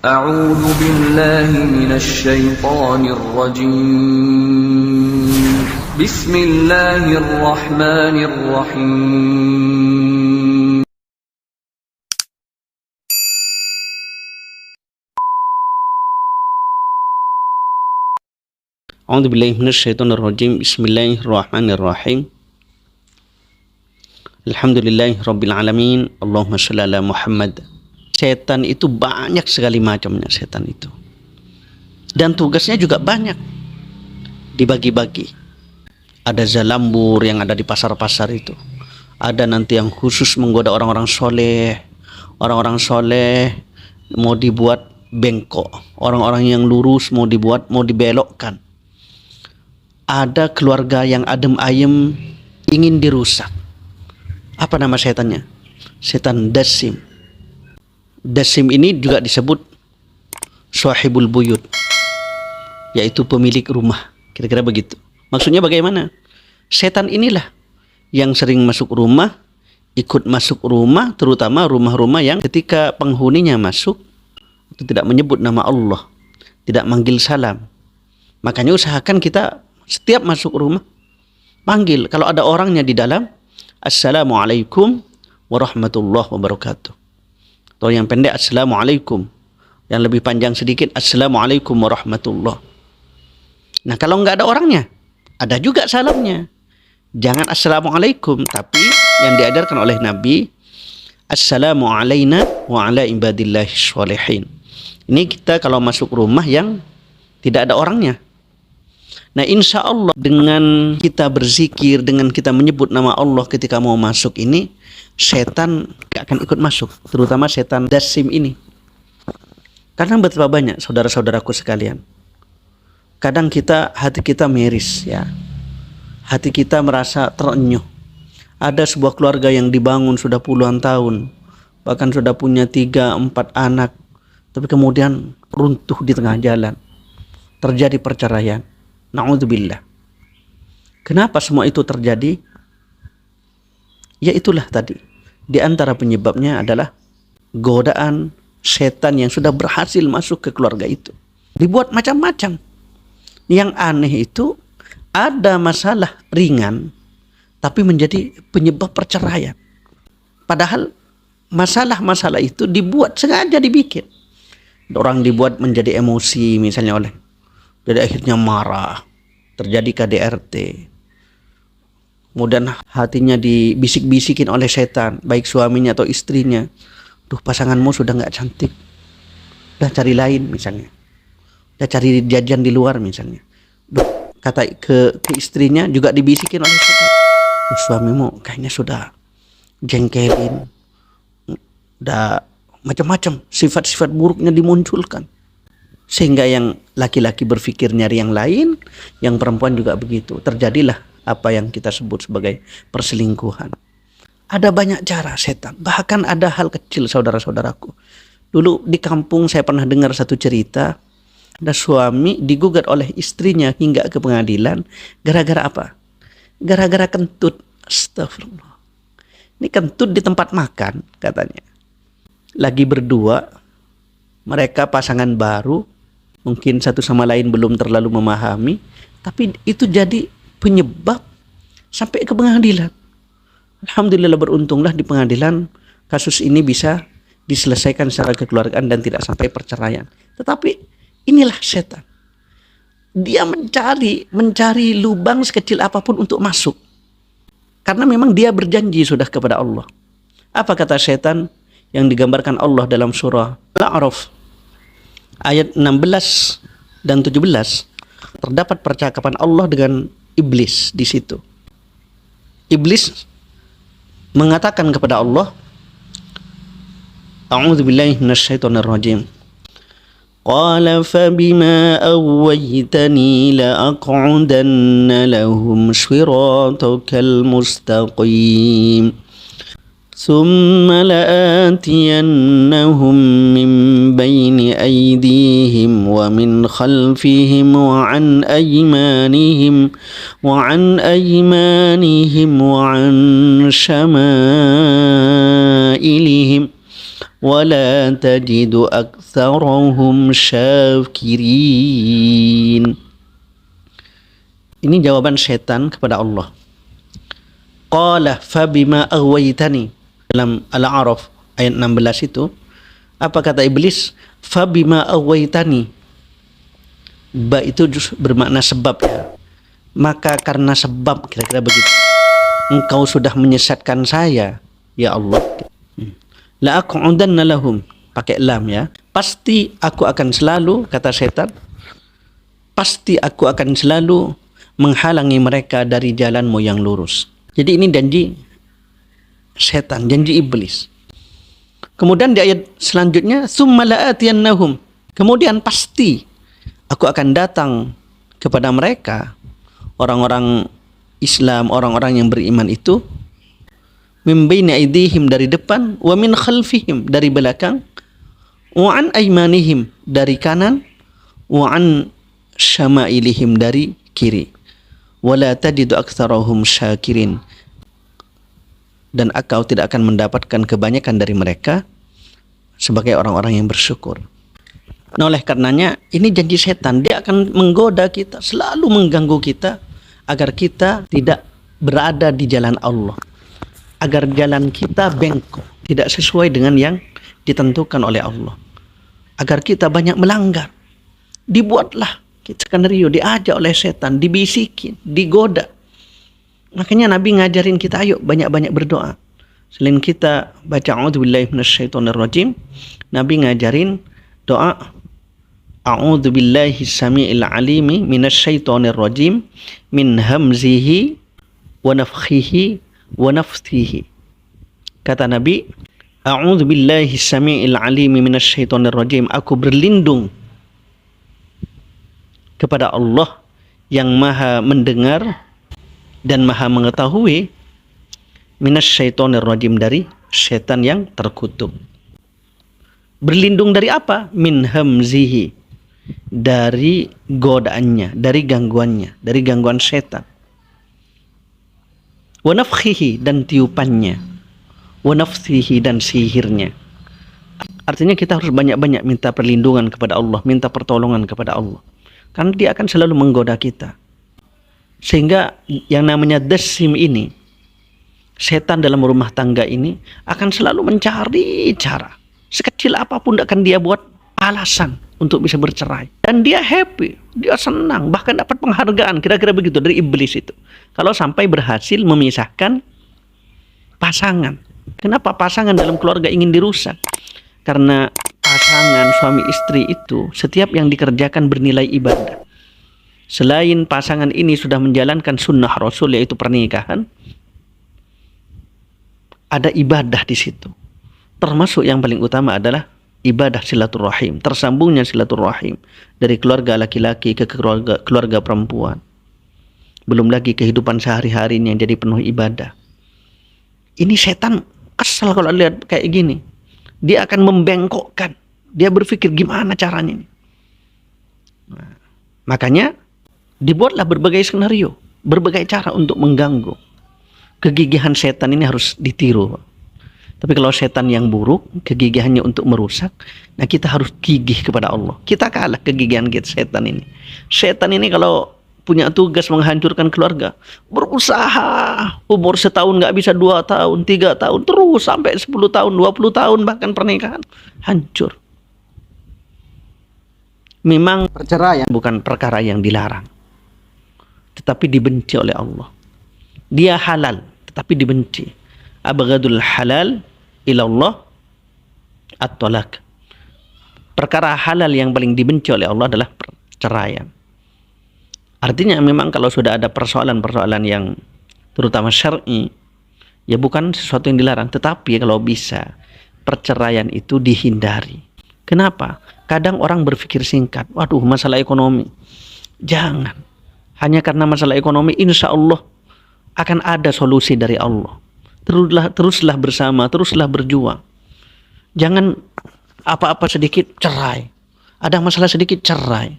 أعوذ بالله من الشيطان الرجيم بسم الله الرحمن الرحيم أعوذ بالله من الشيطان الرجيم بسم الله الرحمن الرحيم Alhamdulillah Rabbil Alamin Allahumma sholli ala Muhammad. Setan itu banyak sekali macamnya setan itu. Dan tugasnya juga banyak. Dibagi-bagi. Ada zalambur yang ada di pasar-pasar itu. Ada nanti yang khusus menggoda orang-orang soleh. Orang-orang soleh mau dibuat bengkok. Orang-orang yang lurus mau dibelokkan. Ada keluarga yang adem ayem ingin dirusak. Apa nama setannya? Setan Dasim. Dasim ini juga disebut Sahibul Buyut, yaitu pemilik rumah. Kira-kira begitu. Maksudnya bagaimana? Setan inilah yang sering masuk rumah, ikut masuk rumah, terutama rumah-rumah yang ketika penghuninya masuk itu tidak menyebut nama Allah, tidak manggil salam. Makanya usahakan kita setiap masuk rumah panggil, kalau ada orangnya di dalam, Assalamualaikum warahmatullahi wabarakatuh. Atau yang pendek, Assalamualaikum. Yang lebih panjang sedikit, Assalamualaikum warahmatullahi. Nah, kalau nggak ada orangnya, ada juga salamnya. Jangan Assalamualaikum, tapi yang diajarkan oleh Nabi, Assalamu alayna wa ala ibadillahi sholihin. Ini kita kalau masuk rumah yang tidak ada orangnya. Nah, insya Allah dengan kita berzikir, dengan kita menyebut nama Allah ketika mau masuk ini, setan gak akan ikut masuk, terutama setan Dasim ini. Karena betapa banyak saudara-saudaraku sekalian, kadang hati kita miris ya, hati kita merasa terenyuh. Ada sebuah keluarga yang dibangun sudah puluhan tahun, bahkan sudah punya 3-4 anak, tapi kemudian runtuh di tengah jalan, terjadi perceraian. Na'udzubillah. Kenapa semua itu terjadi? Ya itulah tadi. Di antara penyebabnya adalah godaan setan yang sudah berhasil masuk ke keluarga itu. Dibuat macam-macam. Yang aneh itu ada masalah ringan tapi menjadi penyebab perceraian. Padahal masalah-masalah itu dibuat, sengaja dibikin. Orang dibuat menjadi emosi misalnya oleh, jadi akhirnya marah, terjadi KDRT. Kemudian hatinya dibisik-bisikin oleh setan, baik suaminya atau istrinya. Duh, pasanganmu sudah nggak cantik, udah cari lain misalnya, udah cari jajan di luar misalnya. Duh, kata ke istrinya juga dibisikin oleh setan. Duh, suamimu kayaknya sudah jengkelin, udah macam-macam, sifat-sifat buruknya dimunculkan. Sehingga yang laki-laki berpikir nyari yang lain, yang perempuan juga begitu. Terjadilah apa yang kita sebut sebagai perselingkuhan. Ada banyak cara setan. Bahkan ada hal kecil saudara-saudaraku. Dulu di kampung saya pernah dengar satu cerita. Ada suami digugat oleh istrinya hingga ke pengadilan. Gara-gara apa? Gara-gara kentut. Astagfirullah. Ini kentut di tempat makan katanya. Lagi berdua. Mereka pasangan baru. Mungkin satu sama lain belum terlalu memahami, tapi itu jadi penyebab sampai ke pengadilan. Alhamdulillah beruntunglah di pengadilan kasus ini bisa diselesaikan secara kekeluargaan dan tidak sampai perceraian. Tetapi inilah setan. Dia mencari lubang sekecil apapun untuk masuk. Karena memang dia berjanji sudah kepada Allah. Apa kata setan yang digambarkan Allah dalam surah Al-A'raf ayat 16 dan 17, terdapat percakapan Allah dengan iblis di situ. Iblis mengatakan kepada Allah, A'udzubillahi minasyaitonir rajim. Qala fabima awwaytani la'aq'udanna lahum shiratakal mustaqim. ثم لآتينهم من بين أيديهم ومن خلفهم وعن أيمانهم وعن شمائلهم ولا تجد أكثرهم شاكرين. Ini jawaban setan kepada Allah. Qala fabima aghwaytani. Dalam Al-A'raf ayat 16 itu, apa kata iblis? Fabima aghwaytani. Ba itu bermakna sebab ya. Maka karena sebab, kira-kira begitu. Engkau sudah menyesatkan saya, ya Allah. La aqudanna lahum, pakai lam ya. Pasti aku akan selalu, kata setan, pasti aku akan selalu menghalangi mereka dari jalanmu yang lurus. Jadi ini janji setan, janji iblis. Kemudian di ayat selanjutnya, summa la'atiyannahum, kemudian pasti aku akan datang kepada mereka, orang-orang Islam, orang-orang yang beriman itu, min baini aydihim, dari depan, wa min khalfihim, dari belakang, wa an aymanihim, dari kanan, wa an syama'ilihim, dari kiri. Wala tajidu aktsarahum syakirin, dan engkau tidak akan mendapatkan kebanyakan dari mereka sebagai orang-orang yang bersyukur. Nah, oleh karenanya ini janji setan, dia akan menggoda kita, selalu mengganggu kita agar kita tidak berada di jalan Allah, agar jalan kita bengkok, tidak sesuai dengan yang ditentukan oleh Allah, agar kita banyak melanggar. Dibuatlah skenario, diajak oleh setan, dibisikin, digoda. Makanya Nabi ngajarin kita, ayo banyak-banyak berdoa. Selain kita baca a'udzubillahi minasyaitonirrajim, Nabi ngajarin doa a'udzubillahi samiil alimi minasyaitonirrajim min hamzihi wa nafthihi wa nafthihi. Kata Nabi, a'udzubillahi samiil alimi minasyaitonirrajim, aku berlindung kepada Allah yang maha mendengar dan maha mengetahui, minasyaitonir rajim, dari setan yang terkutuk. Berlindung dari apa? Min hamzihi, dari godaannya, dari gangguannya, dari gangguan setan. Wa nafthihi, dan tiupannya. Wa nafthihi, dan sihirnya. Artinya kita harus banyak-banyak minta perlindungan kepada Allah, minta pertolongan kepada Allah. Karena dia akan selalu menggoda kita. Sehingga yang namanya desim ini, setan dalam rumah tangga ini, akan selalu mencari cara. Sekecil apapun akan dia buat alasan untuk bisa bercerai. Dan dia happy, dia senang, bahkan dapat penghargaan, kira-kira begitu, dari iblis itu. Kalau sampai berhasil memisahkan pasangan. Kenapa pasangan dalam keluarga ingin dirusak? Karena pasangan suami istri itu setiap yang dikerjakan bernilai ibadah. Selain pasangan ini sudah menjalankan sunnah Rasul, yaitu pernikahan, ada ibadah di situ. Termasuk yang paling utama adalah ibadah silaturahim, tersambungnya silaturahim dari keluarga laki-laki ke keluarga perempuan. Belum lagi kehidupan sehari-harinya yang jadi penuh ibadah. Ini setan kesal kalau lihat kayak gini. Dia akan membengkokkan. Dia berpikir gimana caranya ini. Nah, makanya dibuatlah berbagai skenario, berbagai cara untuk mengganggu. Kegigihan setan ini harus ditiru. Tapi kalau setan yang buruk, kegigihannya untuk merusak, nah kita harus gigih kepada Allah. Kita kalah kegigihan kita setan ini. Setan ini kalau punya tugas menghancurkan keluarga, berusaha umur setahun nggak bisa 2 tahun, 3 tahun, terus sampai 10 tahun, 20 tahun bahkan pernikahan hancur. Memang perceraian bukan perkara yang dilarang, tetapi dibenci oleh Allah. Dia halal, tetapi dibenci. Abghadul halal ilallah at-talaq. Perkara halal yang paling dibenci oleh Allah adalah perceraian. Artinya memang kalau sudah ada persoalan-persoalan yang terutama syar'i, ya bukan sesuatu yang dilarang, tetapi kalau bisa perceraian itu dihindari. Kenapa? Kadang orang berpikir singkat, waduh masalah ekonomi. Jangan. Hanya karena masalah ekonomi, insya Allah akan ada solusi dari Allah. Teruslah bersama, teruslah berjuang. Jangan apa-apa sedikit cerai. Ada masalah sedikit cerai.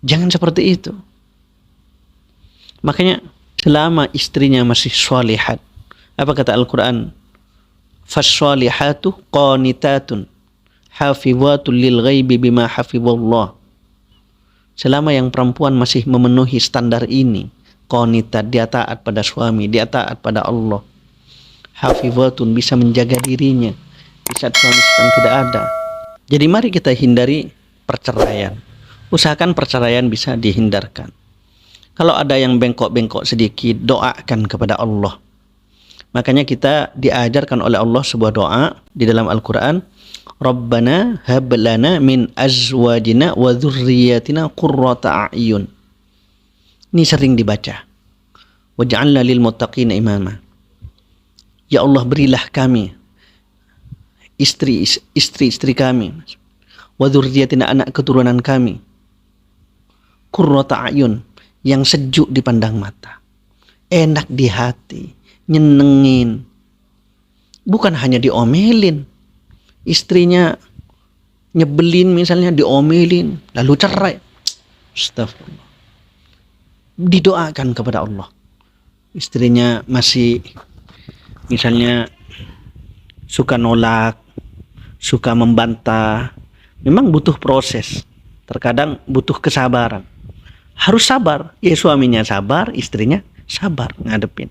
Jangan seperti itu. Makanya selama istrinya masih sholihat, apa kata Al-Quran? Fassalihatu qanitatun hafizatun lil ghaibi bima hafizallah. Selama yang perempuan masih memenuhi standar ini, qanitat, dia taat pada suami, dia taat pada Allah. Hafizatun, bisa menjaga dirinya di saat suami sedang tidak ada. Jadi mari kita hindari perceraian. Usahakan perceraian bisa dihindarkan. Kalau ada yang bengkok-bengkok sedikit, doakan kepada Allah. Makanya kita diajarkan oleh Allah sebuah doa di dalam Al-Quran. Rabbana hab lana min azwajina wa dzurriyyatina qurrata a'yun. Ini sering dibaca. Waj'alna lil muttaqina imama. Ya Allah, berilah kami istri kami, wa dzurriyyatina, anak keturunan kami, qurrata a'yun, yang sejuk dipandang mata, enak di hati, nyenengin. Bukan hanya diomelin, istrinya nyebelin misalnya, diomelin lalu cerai. Astagfirullah. Didoakan kepada Allah. Istrinya masih misalnya suka nolak, suka membantah, memang butuh proses, terkadang butuh kesabaran. Harus sabar, ya suaminya sabar, istrinya sabar ngadepin.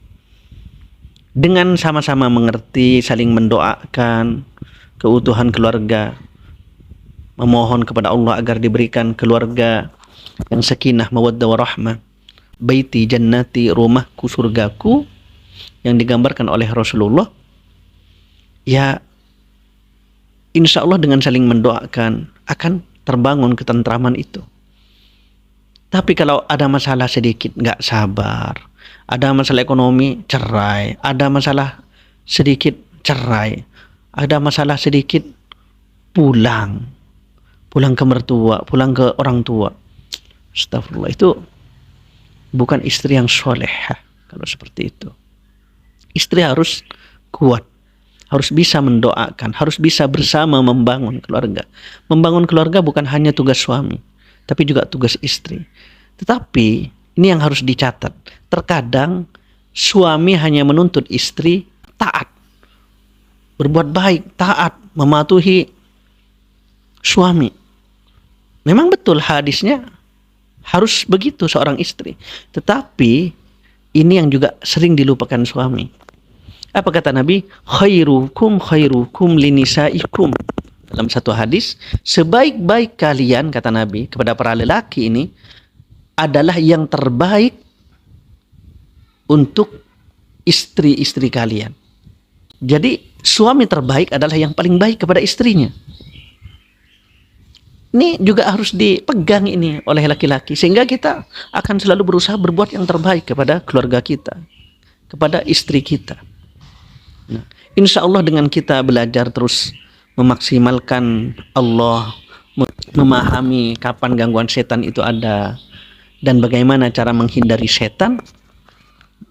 Dengan sama-sama mengerti, saling mendoakan keutuhan keluarga, memohon kepada Allah agar diberikan keluarga yang sakinah, mawaddah warahmah. Baiti jannati, rumahku surgaku, yang digambarkan oleh Rasulullah. Ya, insya Allah dengan saling mendoakan akan terbangun ketentraman itu. Tapi kalau ada masalah sedikit nggak sabar, ada masalah ekonomi cerai, ada masalah sedikit cerai, ada masalah sedikit pulang ke mertua, pulang ke orang tua. Astagfirullah, itu bukan istri yang soleh. Kalau seperti itu, istri harus kuat, harus bisa mendoakan, harus bisa bersama membangun keluarga. Membangun keluarga bukan hanya tugas suami, tapi juga tugas istri. Tetapi ini yang harus dicatat. Terkadang suami hanya menuntut istri taat, berbuat baik, taat, mematuhi suami. Memang betul hadisnya harus begitu seorang istri. Tetapi ini yang juga sering dilupakan suami. Apa kata Nabi? Khairukum linisaikum. Dalam satu hadis, sebaik-baik kalian, kata Nabi kepada para lelaki ini, adalah yang terbaik untuk istri-istri kalian. Jadi suami terbaik adalah yang paling baik kepada istrinya. Ini juga harus dipegang ini oleh laki-laki, sehingga kita akan selalu berusaha berbuat yang terbaik kepada keluarga kita, kepada istri kita. Nah, insya Allah dengan kita belajar terus memaksimalkan Allah, memahami kapan gangguan setan itu ada, dan bagaimana cara menghindari setan,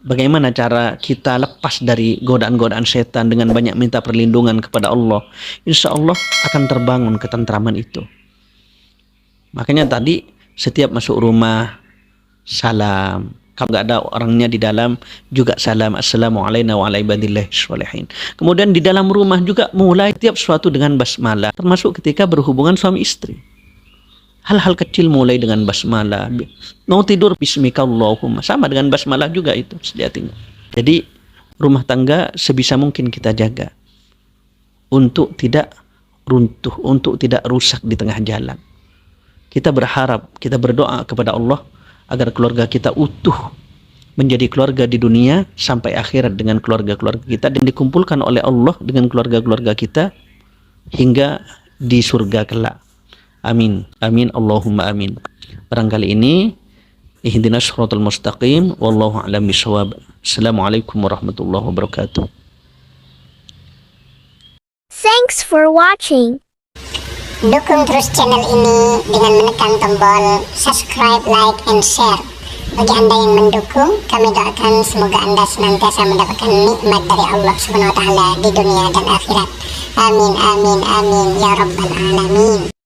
bagaimana cara kita lepas dari godaan-godaan setan dengan banyak minta perlindungan kepada Allah, insya Allah akan terbangun ketentraman itu. Makanya tadi setiap masuk rumah salam, kalau nggak ada orangnya di dalam juga salam, assalamualaikum wa ala ibadillahi sholihin. Kemudian di dalam rumah juga mulai tiap suatu dengan basmalah, termasuk ketika berhubungan suami istri. Hal-hal kecil mulai dengan basmalah. Mau tidur bismikallahumma, sama dengan basmalah juga itu sejatinya. Jadi rumah tangga sebisa mungkin kita jaga untuk tidak runtuh, untuk tidak rusak di tengah jalan. Kita berharap, kita berdoa kepada Allah agar keluarga kita utuh, menjadi keluarga di dunia sampai akhirat dengan keluarga-keluarga kita, dan dikumpulkan oleh Allah dengan keluarga-keluarga kita hingga di surga kelak. Amin. Amin. Allahumma amin. Barangkali ini ihdinas shiratal mustaqim, wallahu a'lam bishawab. Assalamualaikum warahmatullahi wabarakatuh. Thanks for watching. Dukung terus channel ini dengan menekan tombol subscribe, like, and share. Bagi Anda yang mendukung, kami doakan semoga Anda senantiasa mendapatkan nikmat dari Allah Subhanahu wa Ta'ala di dunia dan akhirat. Amin, amin, amin, ya Rabbal Alamin.